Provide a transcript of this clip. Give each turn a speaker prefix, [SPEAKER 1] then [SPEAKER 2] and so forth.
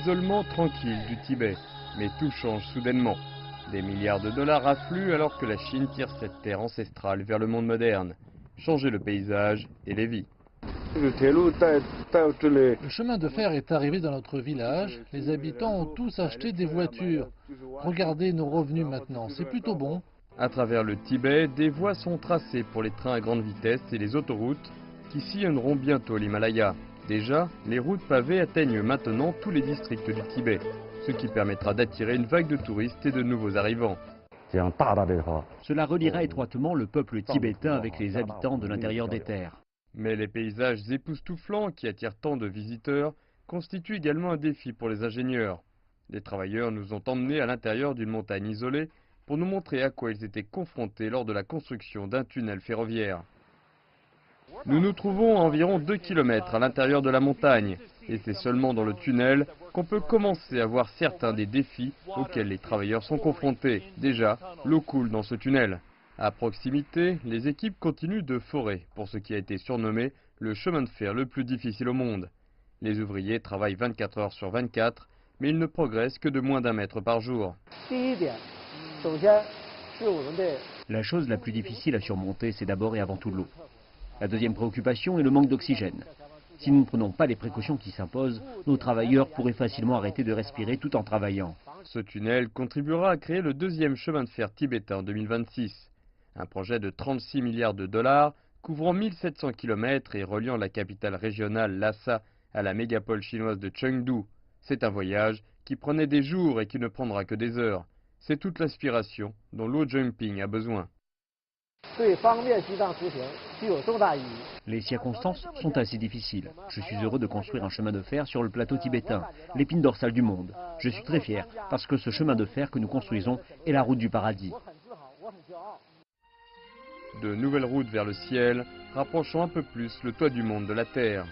[SPEAKER 1] l'isolement tranquille du Tibet. Mais tout change soudainement. Des milliards de dollars affluent alors que la Chine tire cette terre ancestrale vers le monde moderne. Changer le paysage et les vies.
[SPEAKER 2] Le chemin de fer est arrivé dans notre village. Les habitants ont tous acheté des voitures. Regardez nos revenus maintenant, c'est plutôt bon.
[SPEAKER 1] À travers le Tibet, des voies sont tracées pour les trains à grande vitesse et les autoroutes qui sillonneront bientôt l'Himalaya. Déjà, les routes pavées atteignent maintenant tous les districts du Tibet, ce qui permettra d'attirer une vague de touristes et de nouveaux arrivants.
[SPEAKER 3] Cela reliera étroitement le peuple tibétain avec les habitants de l'intérieur des terres.
[SPEAKER 1] Mais les paysages époustouflants qui attirent tant de visiteurs constituent également un défi pour les ingénieurs. Les travailleurs nous ont emmenés à l'intérieur d'une montagne isolée pour nous montrer à quoi ils étaient confrontés lors de la construction d'un tunnel ferroviaire. Nous nous trouvons à environ 2 km à l'intérieur de la montagne, et c'est seulement dans le tunnel qu'on peut commencer à voir certains des défis auxquels les travailleurs sont confrontés. Déjà, l'eau coule dans ce tunnel. À proximité, les équipes continuent de forer pour ce qui a été surnommé le chemin de fer le plus difficile au monde. Les ouvriers travaillent 24 heures sur 24, mais ils ne progressent que de moins d'1 mètre par jour.
[SPEAKER 3] La chose la plus difficile à surmonter, c'est d'abord et avant tout l'eau. La deuxième préoccupation est le manque d'oxygène. Si nous ne prenons pas les précautions qui s'imposent, nos travailleurs pourraient facilement arrêter de respirer tout en travaillant.
[SPEAKER 1] Ce tunnel contribuera à créer le deuxième chemin de fer tibétain en 2026. Un projet de 36 milliards de dollars, couvrant 1700 km et reliant la capitale régionale Lhasa à la mégapole chinoise de Chengdu. C'est un voyage qui prenait des jours et qui ne prendra que des heures. C'est toute l'aspiration dont Luo Zhengping a besoin.
[SPEAKER 3] Les circonstances sont assez difficiles. Je suis heureux de construire un chemin de fer sur le plateau tibétain, l'épine dorsale du monde. Je suis très fier parce que ce chemin de fer que nous construisons est la route du paradis.
[SPEAKER 1] De nouvelles routes vers le ciel, rapprochant un peu plus le toit du monde de la Terre.